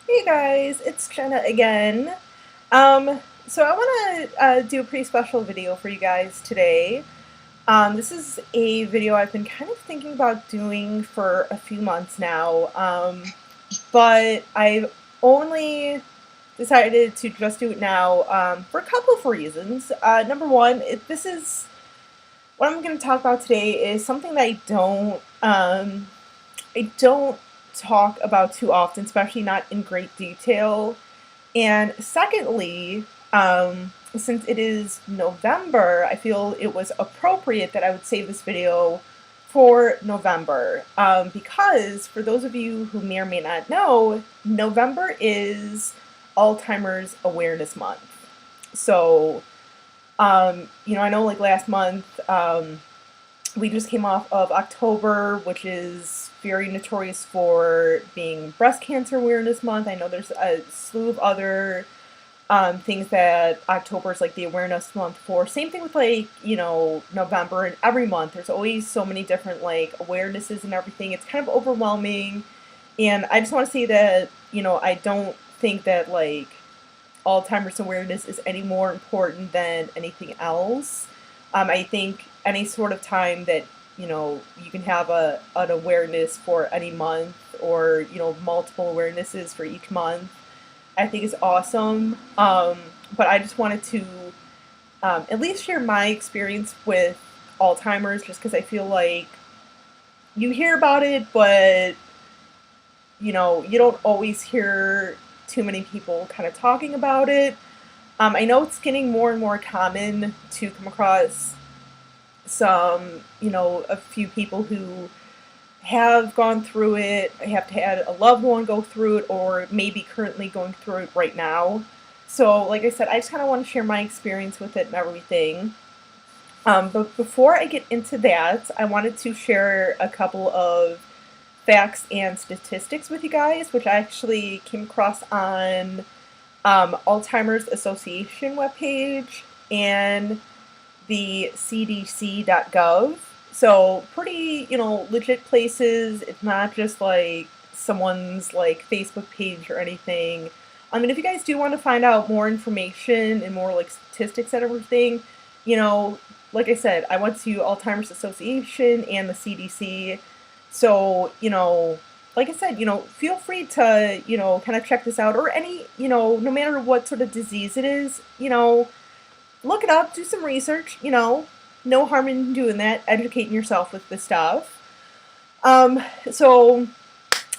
Hey guys, it's Jenna again. So I want to do a pretty special video for you guys today. This is a video I've been kind of thinking about doing for a few months now, but I've only decided to just do it now for a couple of reasons. Number one, this is what I'm going to talk about today is something that I don't talk about too often, especially not in great detail. And secondly, since it is November, I feel it was appropriate that I would save this video for November. Because for those of you who may or may not know, November is Alzheimer's Awareness Month. So, I know like last month, we just came off of October, which is very notorious for being Breast Cancer Awareness Month. I know there's a slew of other things that October is like the awareness month for. Same thing with like, November and every month. There's always so many different like awarenesses and everything. It's kind of overwhelming. And I just want to say that, I don't think that like Alzheimer's awareness is any more important than anything else. I think any sort of time that you can have an awareness for any month, or multiple awarenesses for each month, I think is awesome. But I just wanted to at least share my experience with Alzheimer's, just because I feel like you hear about it, but you don't always hear too many people kind of talking about it. I know it's getting more and more common to come across a few people who have gone through it, have had a loved one go through it, or maybe currently going through it right now. So, like I said, I just kind of want to share my experience with it and everything. But before I get into that, I wanted to share a couple of facts and statistics with you guys, which I actually came across on Alzheimer's Association webpage and the cdc.gov. So pretty, legit places. It's not just like someone's like Facebook page or anything. I mean, if you guys do want to find out more information and more like statistics and everything, like I said, I went to Alzheimer's Association and the CDC. So, like I said, feel free to, kind of check this out, or any, no matter what sort of disease it is, look it up, do some research, no harm in doing that, educating yourself with this stuff. So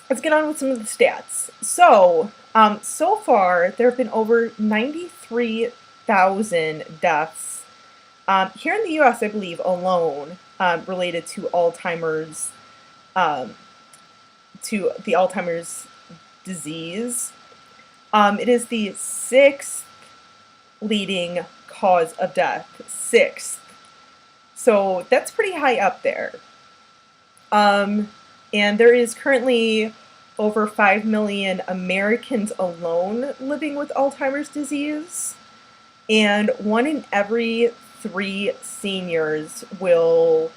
let's get on with some of the stats. So far, there have been over 93,000 deaths here in the US, I believe, alone, related to Alzheimer's, to the Alzheimer's disease. It is the sixth leading cause of death. Sixth. So that's pretty high up there. And there is currently over 5 million Americans alone living with Alzheimer's disease. And 1 in every 3 seniors will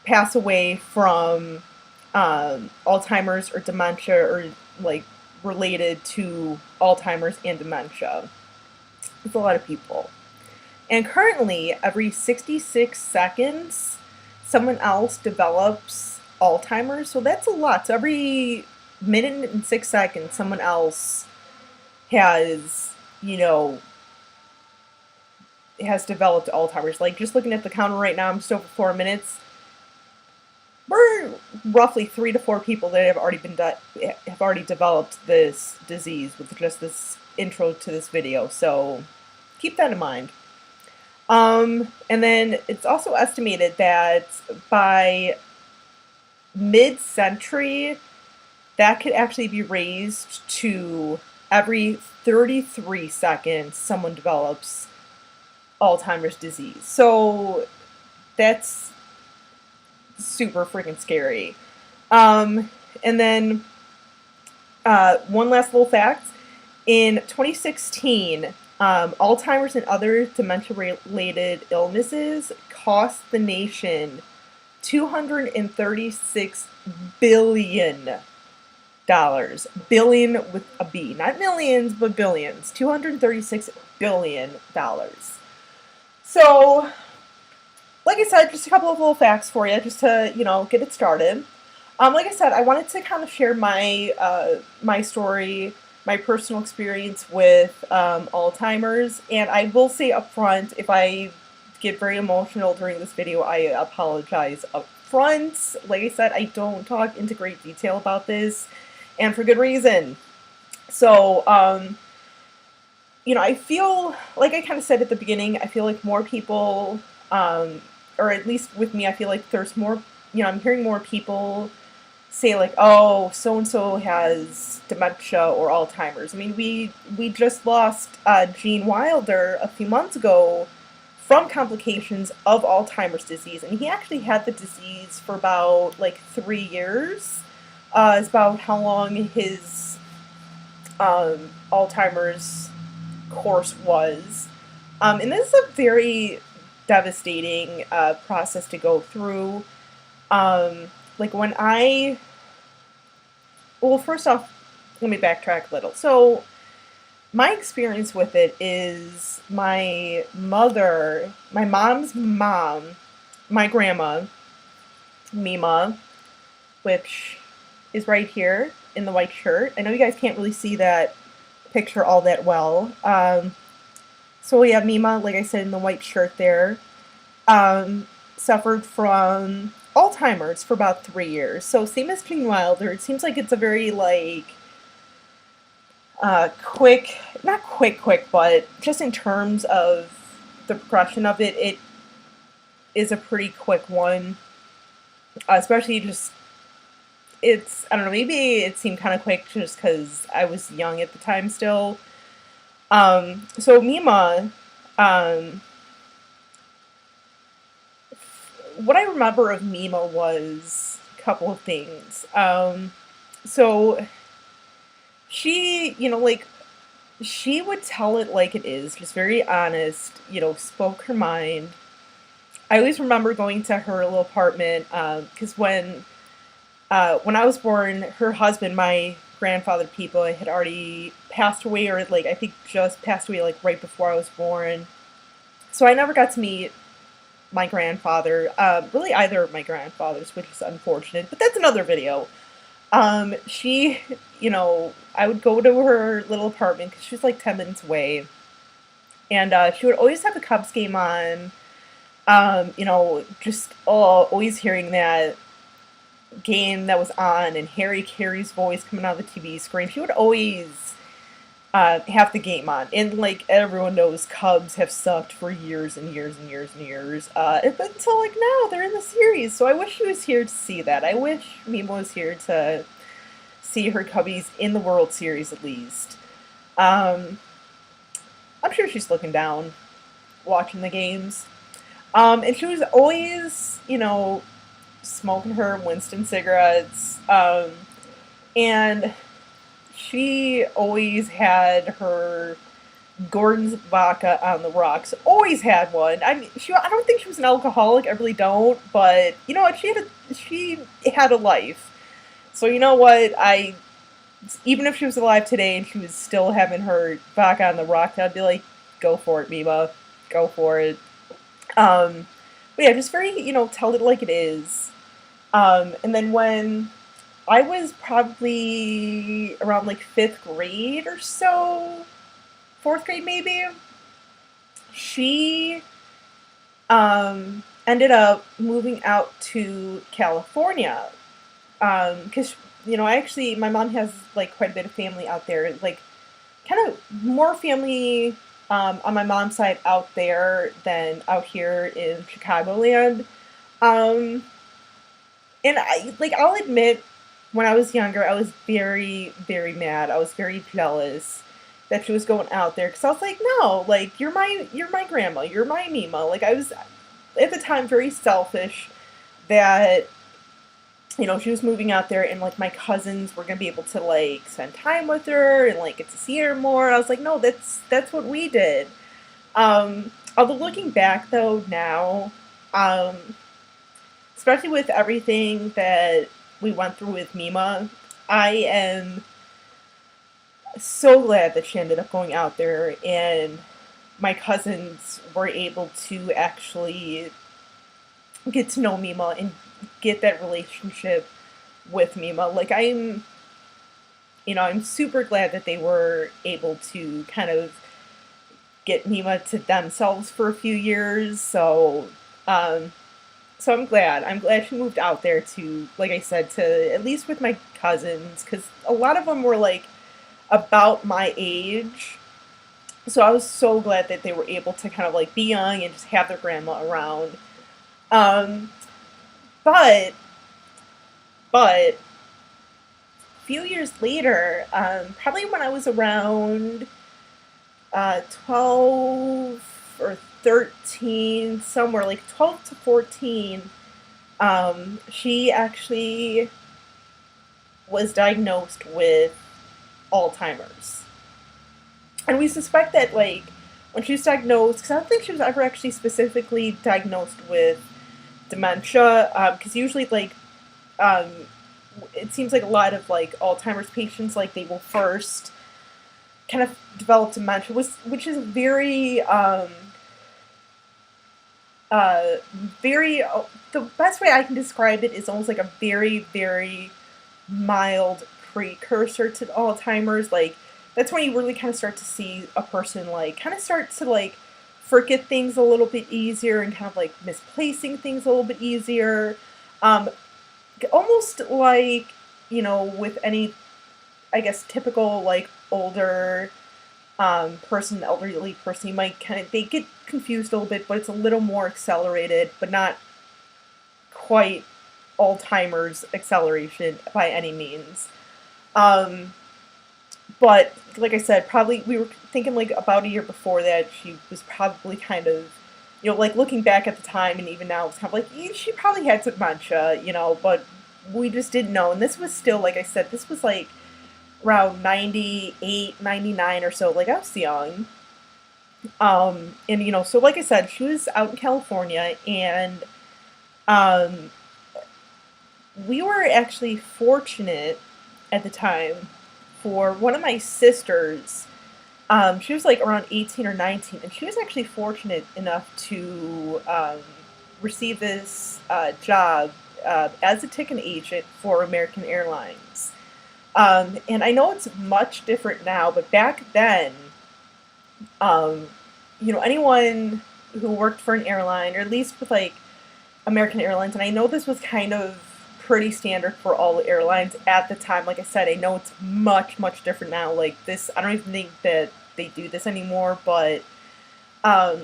pass away from Alzheimer's or dementia, or like related to Alzheimer's and dementia. It's a lot of people. And currently, every 66 seconds, someone else develops Alzheimer's. So that's a lot. So every minute and 6 seconds, someone else has, has developed Alzheimer's. Like, just looking at the counter right now, I'm just over 4 minutes. We're roughly 3 to 4 people that have already developed this disease with just this intro to this video. So keep that in mind. And then it's also estimated that by mid-century, that could actually be raised to every 33 seconds someone develops Alzheimer's disease. So that's super freaking scary. And then one last little fact. In 2016, Alzheimer's and other dementia-related illnesses cost the nation $236 billion. Billion with a B. Not millions, but billions. $236 billion. So, like I said, just a couple of little facts for you, just to, get it started. Like I said, I wanted to kind of share my story, my personal experience with Alzheimer's, and I will say up front, if I get very emotional during this video, I apologize up front. Like I said, I don't talk into great detail about this, and for good reason. So, I feel like I kind of said at the beginning, I feel like more people, or at least with me, I feel like there's more, I'm hearing more people say like, oh, so and so has dementia or Alzheimer's. I mean, we just lost Gene Wilder a few months ago from complications of Alzheimer's disease, and he actually had the disease for about like 3 years. It's about how long his Alzheimer's course was, and this is a very devastating process to go through. Like when well, first off, let me backtrack a little. So, my experience with it is my mom's mom, my grandma, Mima, which is right here in the white shirt. I know you guys can't really see that picture all that well. So we have Mima, like I said, in the white shirt there, suffered from Alzheimer's for about 3 years. So same as Gene Wilder, it seems like it's a very quick, not quick, but just in terms of the progression of it, it is a pretty quick one. Especially just, I don't know, maybe it seemed kind of quick just because I was young at the time still. So Mima, what I remember of Mima was a couple of things. So she, she would tell it like it is, just very honest, spoke her mind. I always remember going to her little apartment, because when I was born, her husband, my grandfather people, had already passed away, or I think just passed away right before I was born. So I never got to meet my grandfather, really either of my grandfathers, which is unfortunate, but that's another video. She, I would go to her little apartment because she was 10 minutes away, and she would always have a Cubs game on, just always hearing that game that was on, and Harry Carey's voice coming out of the TV screen. She would always have the game on, and everyone knows, Cubs have sucked for years and years and years and years, but until now they're in the series. So I wish she was here to see that. I wish Mima was here to see her Cubbies in the World Series at least. I'm sure she's looking down, watching the games. And she was always, smoking her Winston cigarettes, and she always had her Gordon's vodka on the rocks. Always had one. I mean, I don't think she was an alcoholic. I really don't. But you know what? She had a life. So you know what? Even if she was alive today and she was still having her vodka on the rocks, I'd be like, go for it, Mima. Go for it. But yeah, just very, tell it like it is. And then when I was probably around 5th grade or so, 4th grade maybe, she ended up moving out to California. Because, my mom has quite a bit of family out there, kind of more family on my mom's side out there than out here in Chicagoland. And I'll admit, when I was younger, I was very, very mad. I was very jealous that she was going out there, because I was like, no, you're my grandma, you're my Mima. I was, at the time, very selfish that, she was moving out there, and my cousins were gonna be able to spend time with her and get to see her more. I was like, no, that's what we did. Although looking back though now, especially with everything that we went through with Mima, I am so glad that she ended up going out there and my cousins were able to actually get to know Mima and get that relationship with Mima. Like I'm super glad that they were able to kind of get Mima to themselves for a few years. Um, so I'm glad. I'm glad she moved out there to, like I said, to at least with my cousins, because a lot of them were like about my age. So I was so glad that they were able to kind of like be young and just have their grandma around. Um, but but a few years later, probably when I was around 12 or 13, somewhere like 12 to 14, she actually was diagnosed with Alzheimer's. And we suspect that, like, when she was diagnosed, because I don't think she was ever actually specifically diagnosed with dementia, because usually, like, um, it seems like a lot of, like, Alzheimer's patients, like, they will first kind of develop dementia, which is uh, very, the best way I can describe it is almost like a very, very mild precursor to Alzheimer's. Like, that's when you really kind of start to see a person, like, kind of start to, like, forget things a little bit easier and kind of, like, misplacing things a little bit easier. Um, Almost like, with any, I guess, typical, like, older elderly person, you might they get confused a little bit, but it's a little more accelerated, but not quite Alzheimer's acceleration by any means. Um, but like I said, probably we were thinking like about a year before that she was probably kind of, like looking back at the time and even now it's kind of like she probably had dementia, but we just didn't know. And this was still, like I said, this was like around 98, 99 or so. Like I was young. And so like I said, she was out in California and um, we were actually fortunate at the time for one of my sisters. She was like around 18 or 19, and she was actually fortunate enough to receive this job as a ticket agent for American Airlines. And I know it's much different now, but back then, um, anyone who worked for an airline, or at least with like American Airlines, and I know this was kind of pretty standard for all the airlines at the time. Like I said, I know it's much, much different now. Like this, I don't even think that they do this anymore, but um,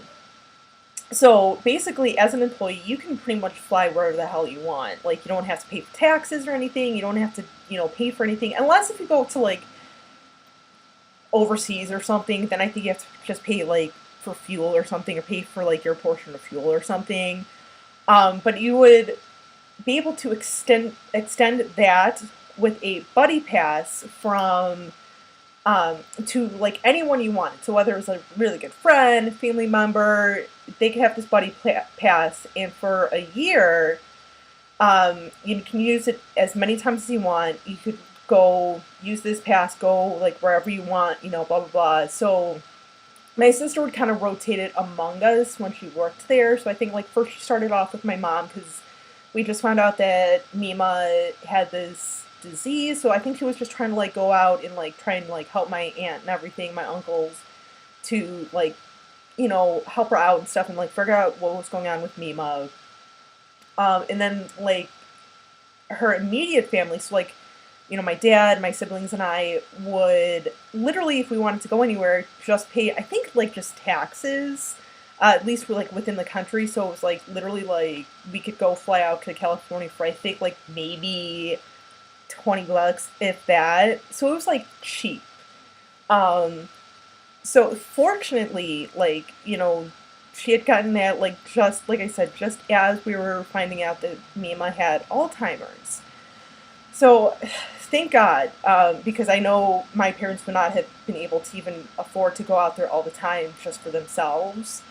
so basically, as an employee, you can pretty much fly wherever the hell you want. Like you don't have to pay for taxes or anything. You don't have to, pay for anything unless if you go to like overseas or something. Then I think you have to just pay like for fuel or something, or pay for like your portion of fuel or something. But you would be able to extend that with a buddy pass from to like anyone you wanted. So whether it was a really good friend, family member, they could have this pass, and for a year, you can use it as many times as you want. You could go use this pass, go like wherever you want, blah blah blah. So my sister would kind of rotate it among us when she worked there. So I think like first she started off with my mom because we just found out that Mima had this disease. So I think she was just trying to like go out and like try and like help my aunt and everything, my uncles, to like, help her out and stuff and like figure out what was going on with Mima. And then like her immediate family, so like, my dad, my siblings, and I would literally, if we wanted to go anywhere, just pay, I think, like, just taxes, at least for, like, within the country. So it was, like, literally, like, we could go fly out to California for, I think, like, maybe $20, if that. So it was, like, cheap. Um, so fortunately, like, she had gotten that, like, just, like I said, just as we were finding out that Mima had Alzheimer's. So, thank God, because I know my parents would not have been able to even afford to go out there all the time just for themselves.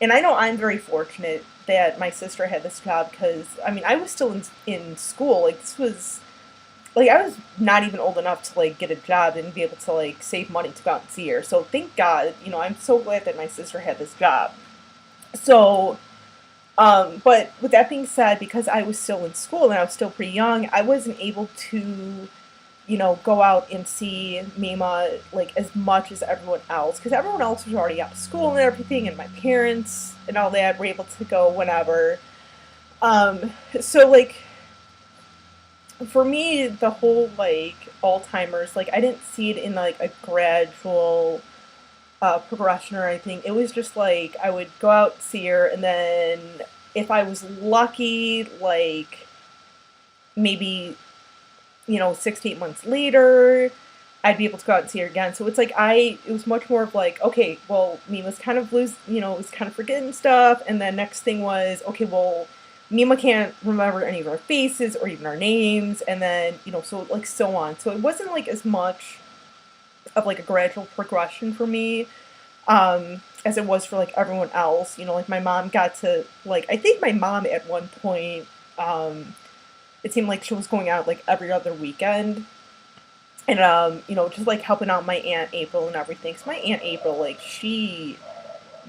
And I know I'm very fortunate that my sister had this job because, I mean, I was still in school. Like, this was, like I was not even old enough to like get a job and be able to like save money to go out and see her. So thank God, I'm so glad that my sister had this job. So, but with that being said, because I was still in school and I was still pretty young, I wasn't able to, go out and see Mima like as much as everyone else, because everyone else was already out of school and everything, and my parents and all that were able to go whenever. So like for me, the whole like Alzheimer's, like I didn't see it in like a gradual progression or anything. It was just like I would go out see her, and then if I was lucky, like maybe 6 to 8 months later, I'd be able to go out and see her again. So it's like it was much more of like, okay, well, Mima's kind of was kind of forgetting stuff, and then next thing was, okay, well, Mima can't remember any of our faces or even our names, and then so like so on. So it wasn't like as much of like a gradual progression for me, as it was for like everyone else. Like my mom got to like I think my mom at one point, it seemed like she was going out like every other weekend, and just like helping out my aunt April and everything. Cause my aunt April, like she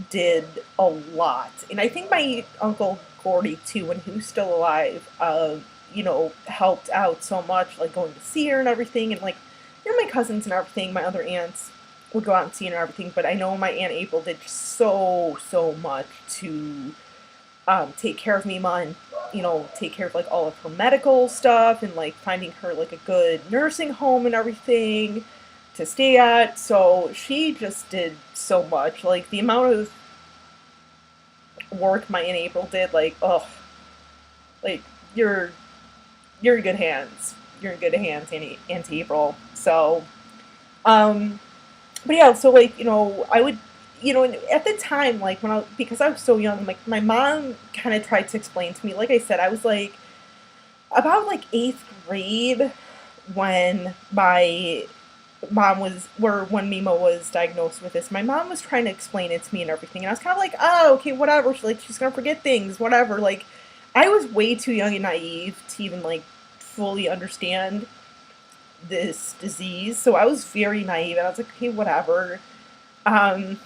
did a lot, and I think my uncle Gordy too, when he was still alive, helped out so much, like going to see her and everything, and like my cousins and everything, my other aunts would go out and see her and everything. But I know my aunt April did so much to take care of Mima, and take care of like all of her medical stuff, and like finding her like a good nursing home and everything to stay at. So she just did so much. Like the amount of work my Aunt April did, like, oh, like you're in good hands. You're in good hands, Aunt April. So, but yeah, so like I would, and at the time, like because I was so young, like my mom kind of tried to explain to me. Like I said, I was like about like eighth grade when my mom was where when Mima was diagnosed with this. My mom was trying to explain it to me and everything, and I was kind of like, oh, okay, whatever. She's gonna forget things, whatever. Like I was way too young and naive to even like fully understand this disease, so I was very naive, and I was like, okay, whatever. Um,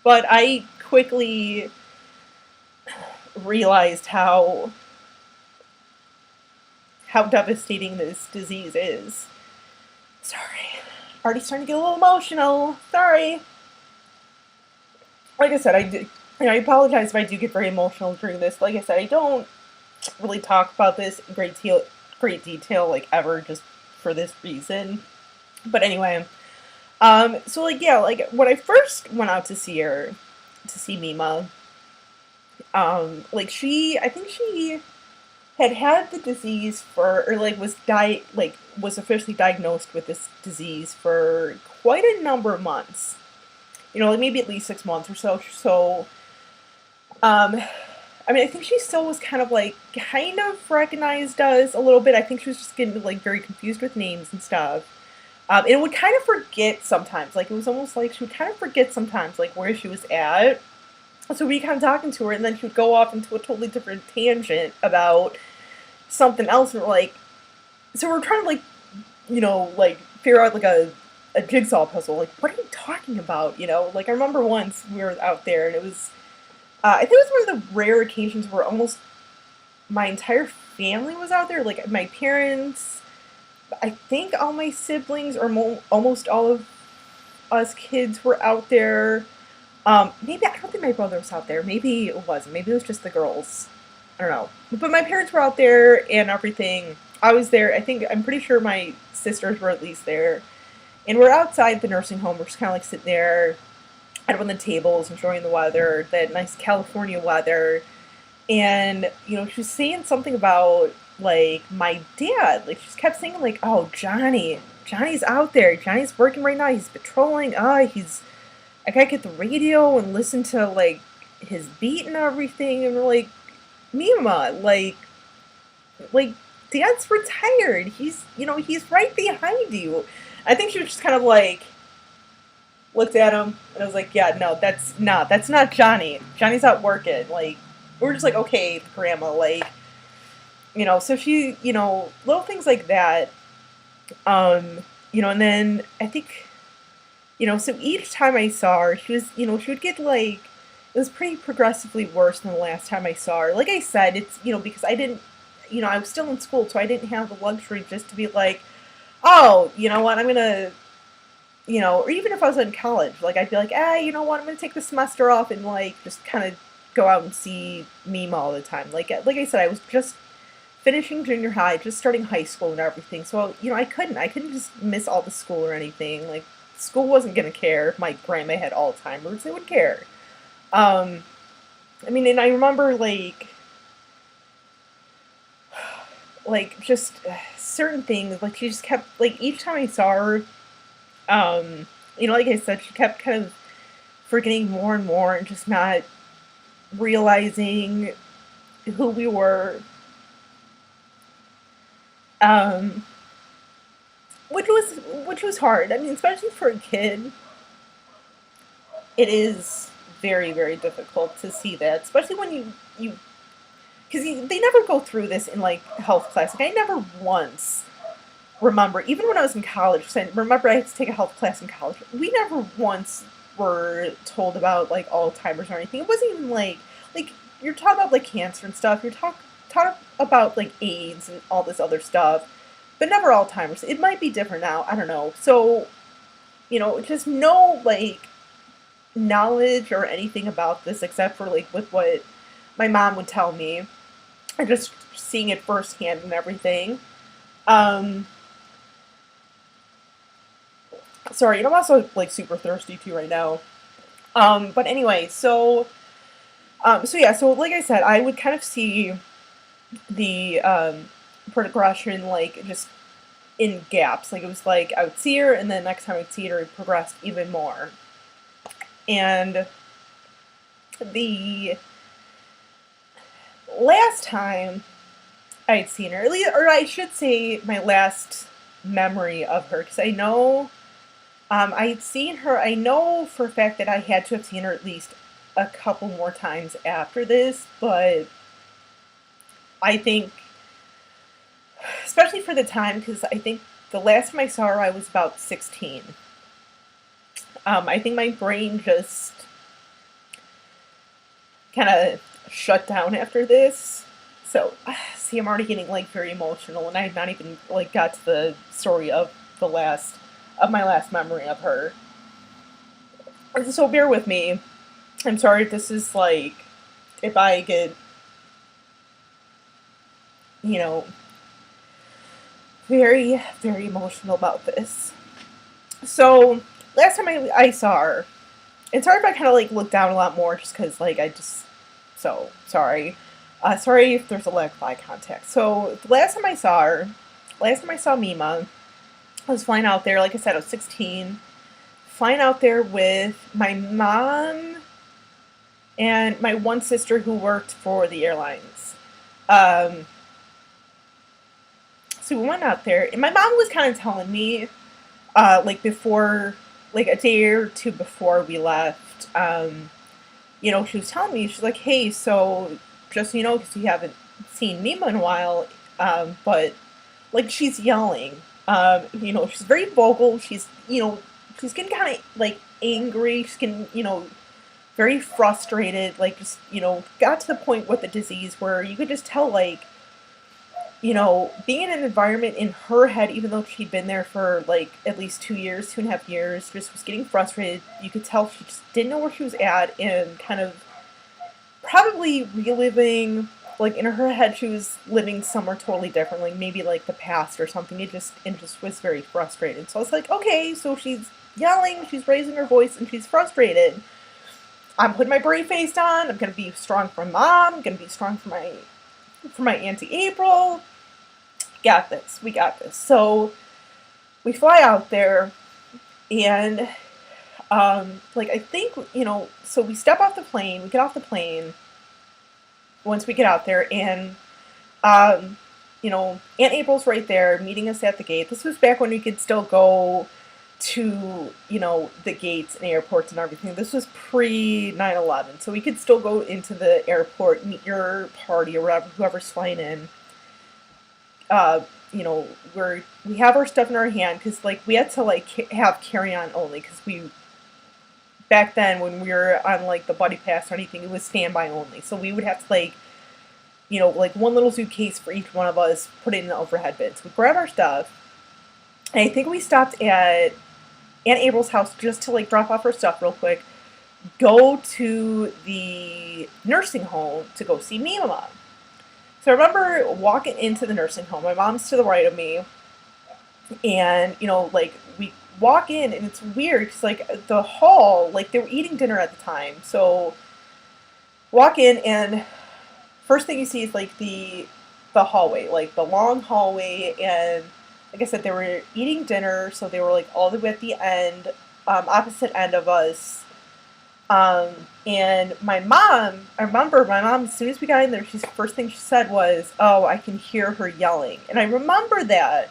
but I quickly realized how devastating this disease is. Sorry. Already starting to get a little emotional. Sorry. Like I said, I apologize if I do get very emotional during this. Like I said, I don't really talk about this in great detail, like ever, just for this reason. But anyway, so like yeah, like when I first went out to see Mima, like I think she had the disease or like was officially diagnosed with this disease for quite a number of months. Like maybe at least 6 months or so. So, I mean, I think she still was kind of recognized us a little bit. I think she was just getting like very confused with names and stuff. And would kind of forget sometimes. Like it was almost like she would kind of forget sometimes, like where she was at. So we kind of talking to her, and then she would go off into a totally different tangent about something else, and we're like, so we're trying to like figure out like a jigsaw puzzle. Like, what are you talking about? Like I remember once we were out there, and it was, I think it was one of the rare occasions where almost my entire family was out there. Like my parents, I think all my siblings, or almost all of us kids were out there. Maybe I don't think my brother was out there. Maybe it wasn't. Maybe it was just the girls. I don't know. But my parents were out there and everything. I was there. I'm pretty sure my sisters were at least there. And we're outside the nursing home. We're just kind of like sitting there at one of the tables, enjoying the weather, that nice California weather. And, she was saying something about, like, my dad. Like, she just kept saying, like, oh, Johnny's out there. Johnny's working right now. He's patrolling. I gotta get the radio and listen to, like, his beat and everything. And we're like, Mima, like, Dad's retired. He's right behind you. I think she was just kind of like, looked at him, and I was like, yeah, no, that's not Johnny. Johnny's out working. Like, we're just like, okay, Grandma, like, So she, little things like that. Um, and then I think, so each time I saw her, she would get like, it was pretty progressively worse than the last time I saw her. Like I said, it's, because I didn't, I was still in school, so I didn't have the luxury just to be like, oh, you know what, I'm gonna, or even if I was in college, like I'd be like, you know what, I'm gonna take the semester off and like just kind of go out and see Mima all the time. Like I said, I was just finishing junior high, just starting high school and everything. So, I couldn't just miss all the school or anything. Like, school wasn't gonna care if my grandma had Alzheimer's. They would care. Um, and I remember just certain things. Like she just kept like each time I saw her, like I said, she kept kind of forgetting more and more and just not realizing who we were. Um, which was hard. I mean, especially for a kid, it is very very difficult to see that, especially when you because they never go through this in like health class. Like I never once remember, even when I was in college. 'Cause I remember I had to take a health class in college. We never once were told about like Alzheimer's or anything. It wasn't even like you're taught about like cancer and stuff. You're taught about like AIDS and all this other stuff, but never Alzheimer's. It might be different now. I don't know. So just no like knowledge or anything about this except for like with what my mom would tell me, or just seeing it firsthand and everything. Um, Sorry, I'm also like super thirsty too right now. But anyway, so yeah, so like I said, I would kind of see the progression like just in gaps. Like it was like I would see her, and then next time I'd see her, it progressed even more. And the last time I'd seen her, or I should say, my last memory of her, because I know I'd seen her. I know for a fact that I had to have seen her at least a couple more times after this, but I think, especially for the time, because I think the last time I saw her, I was about 16. I think my brain just kind of shut down after this. So, see, I'm already getting like very emotional, and I have not even like got to the story of my last memory of her. So bear with me. I'm sorry if this is like if I get you know very very emotional about this. So last time I saw her, and sorry if I kind of like looked down a lot more, just because like I just so sorry. Sorry if there's a lack of eye contact. So the last time I saw Mima, I was flying out there. Like I said, I was 16, flying out there with my mom and my one sister who worked for the airlines. Um, so we went out there, and my mom was kind of telling me, like before, like a day or two before we left, she was telling me, she's like, hey, so just so you know, because you haven't seen Mima in a while, but like she's yelling. She's very vocal. She's getting kind of like angry. She's getting, very frustrated. Like just, got to the point with the disease where you could just tell, like, being in an environment in her head, even though she'd been there for like at least 2 years, 2.5 years, just was getting frustrated. You could tell she just didn't know where she was at, and kind of probably reliving, like in her head, she was living somewhere totally different, like maybe like the past or something. It just was very frustrated. So I was like, okay, so she's yelling, she's raising her voice, and she's frustrated. I'm putting my brave face on. I'm gonna be strong for my mom. I'm gonna be strong for my Auntie April. Got this. We got this. So we fly out there, and I think, so we step off the plane. We get off the plane once we get out there, and Aunt April's right there meeting us at the gate. This was back when we could still go to, the gates and airports and everything. This was pre 9/11, so we could still go into the airport, meet your party or whatever, whoever's flying in. uh, you know, we have our stuff in our hand because like we had to like have carry on only because we back then when we were on like the buddy pass or anything, it was standby only. So we would have to like like one little suitcase for each one of us, put it in the overhead bin. So we grab our stuff. And I think we stopped at Aunt April's house just to like drop off her stuff real quick, go to the nursing home to go see me and my mom. So I remember walking into the nursing home. My mom's to the right of me, and like we walk in, and it's weird because like the hall, like they were eating dinner at the time. So walk in, and first thing you see is like the hallway, like the long hallway, and like I said, they were eating dinner, so they were like all the way at the end, opposite end of us. And my mom, I remember my mom, as soon as we got in there, she's first thing she said was, "Oh, I can hear her yelling." And I remember that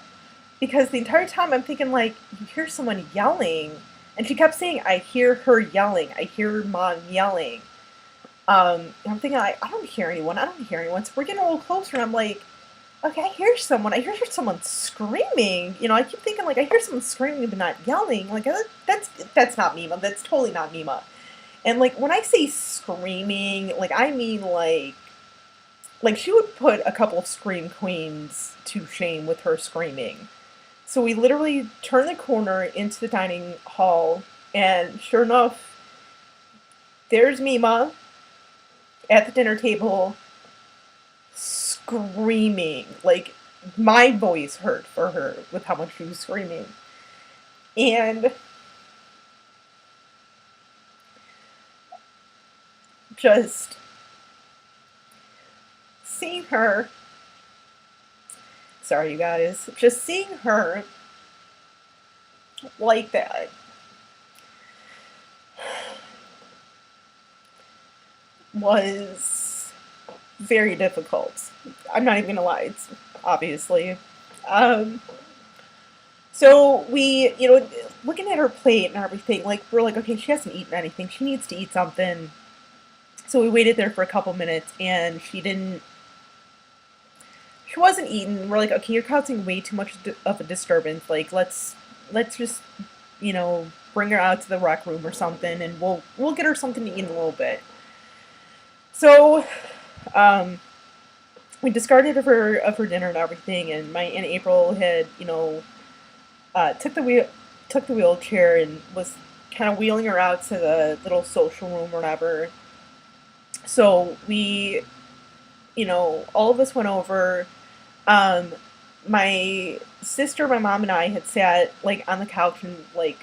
because the entire time I'm thinking like, you hear someone yelling, and she kept saying, "I hear her yelling. I hear mom yelling." And I'm thinking, I don't hear anyone. I don't hear anyone. So we're getting a little closer, and I'm like, okay, I hear someone. I hear someone screaming. I keep thinking like I hear someone screaming but not yelling. Like that's not Mima. That's totally not Mima. And like when I say screaming, like I mean like she would put a couple of scream queens to shame with her screaming. So we literally turn the corner into the dining hall, and sure enough, there's Mima at the dinner table screaming. Like my voice hurt for her with how much she was screaming. And just seeing her, sorry you guys, just seeing her like that was very difficult. I'm not even gonna lie, it's obviously. Um, so we, looking at her plate and everything, like we're like, okay, she hasn't eaten anything. She needs to eat something. So we waited there for a couple minutes, and she wasn't eating. We're like, okay, you're causing way too much of a disturbance. Like, let's just, bring her out to the rec room or something, and we'll get her something to eat in a little bit. So, we discarded of her dinner and everything, and my Aunt April had, took the wheelchair and was kind of wheeling her out to the little social room or whatever. So we, all of us went over. Um, my sister, my mom, and I had sat like on the couch, and like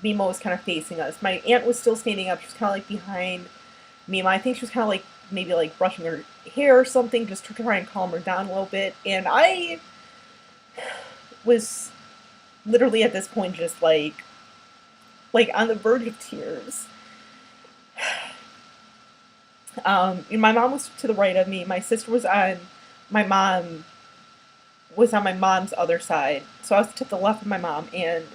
Mima was kind of facing us. My aunt was still standing up. She was kind of like behind Mima. I think she was kind of like maybe like brushing her hair or something, just to try and calm her down a little bit. And I was literally at this point just like on the verge of tears. And my mom was to the right of me. My sister my mom was on my mom's other side. So I was to the left of my mom, and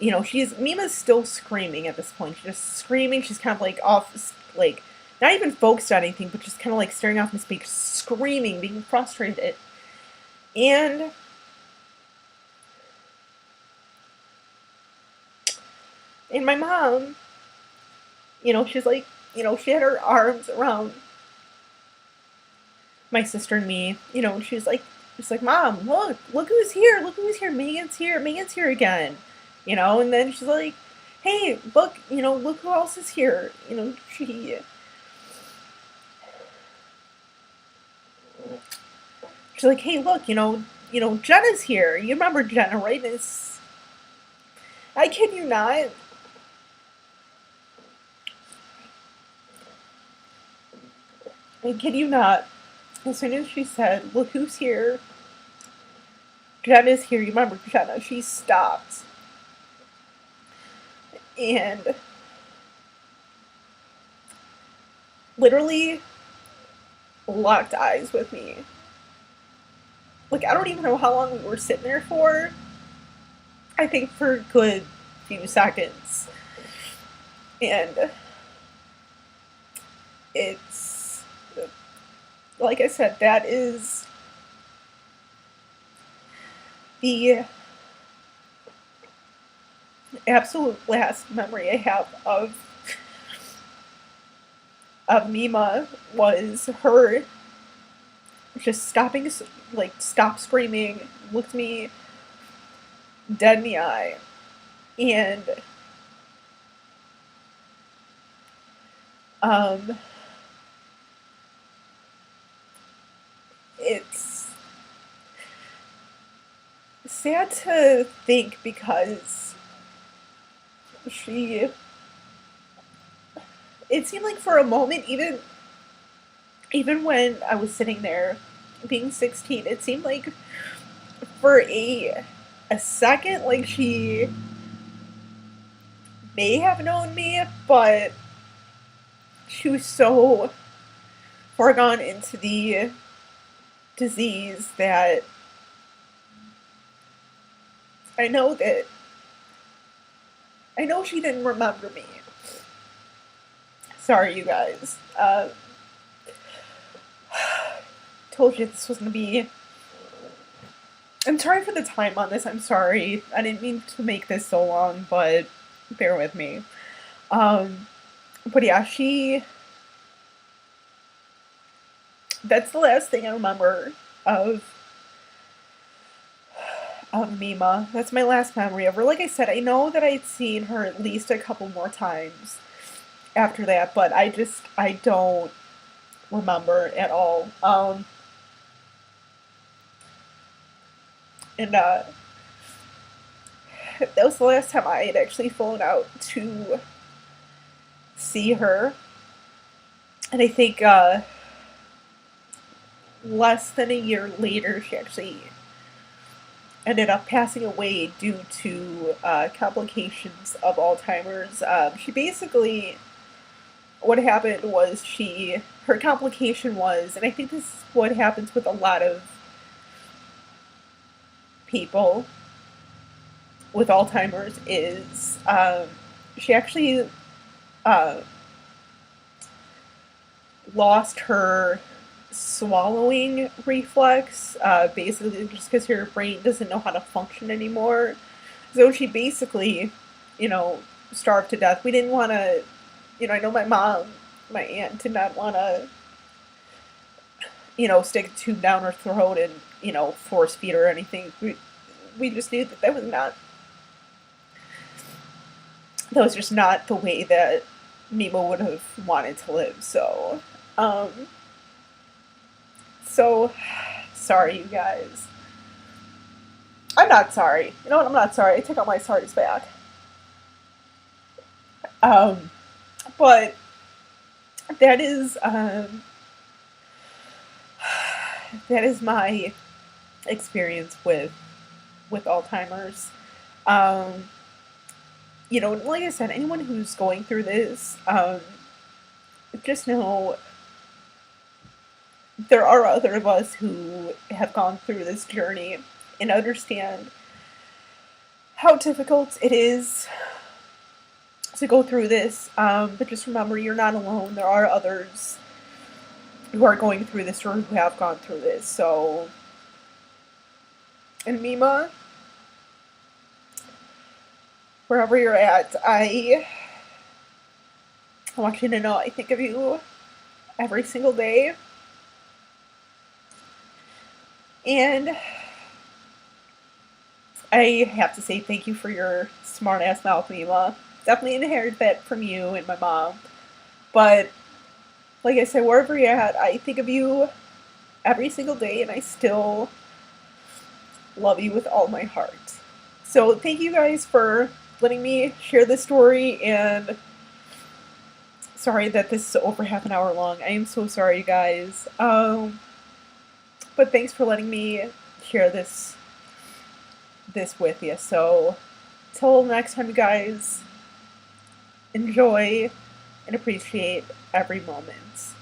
Mima's still screaming at this point. She's just screaming. She's kind of like off, like not even focused on anything, but just kind of like staring off in space, screaming, being frustrated. And my mom, she's like, she had her arms around my sister and me, and she's like, Mom, look who's here, Megan's here again, and then she's like, hey, look, look who else is here, she's like, hey, look, Jenna's here. You remember Jenna, right? I kid you not. I kid you not. As soon as she said, look who's here, Jenna's here. You remember Jenna? She stopped and literally locked eyes with me. Like, I don't even know how long we were sitting there for. I think for a good few seconds. And it's, like I said, that is The absolute last memory I have of Mima was her just stopping, like, stop screaming, looked me dead in the eye, and um, it's sad to think because she, it seemed like for a moment, even when I was sitting there being 16, it seemed like for a second like she may have known me, but she was so far gone into the disease that I know that I know she didn't remember me. Sorry, you guys. Told you this was gonna be. I'm sorry for the time on this. I'm sorry. I didn't mean to make this so long, but bear with me. But yeah, that's the last thing I remember of Mima. That's my last memory of her. Like I said, I know that I'd seen her at least a couple more times after that, but I don't remember at all. And that was the last time I had actually flown out to see her. And I think less than a year later, she actually ended up passing away due to complications of Alzheimer's. She basically, what happened was her complication was, and I think this is what happens with a lot of people with Alzheimer's, is she actually uh, lost her swallowing reflex, basically just because her brain doesn't know how to function anymore. So she basically, starved to death. We didn't want to, I know my aunt did not want to, stick a tube down her throat and, force feed her or anything. We just knew that was just not the way that Mima would have wanted to live. So sorry, you guys. I'm not sorry. You know what? I'm not sorry. I take all my sorries back. But that is my experience with Alzheimer's. Like I said, anyone who's going through this, just know there are other of us who have gone through this journey and understand how difficult it is to go through this. But just remember, you're not alone. There are others who are going through this or who have gone through this. So, and Mima, wherever you're at, I want you to know I think of you every single day. And I have to say thank you for your smart ass mouth, Mima. Definitely inherited that from you and my mom. But like I said, wherever you're at, I think of you every single day, and I still love you with all my heart. So thank you guys for letting me share this story, and sorry that this is over half an hour long. I am so sorry, you guys. But thanks for letting me share this with you. So till next time, you guys, enjoy and appreciate every moment.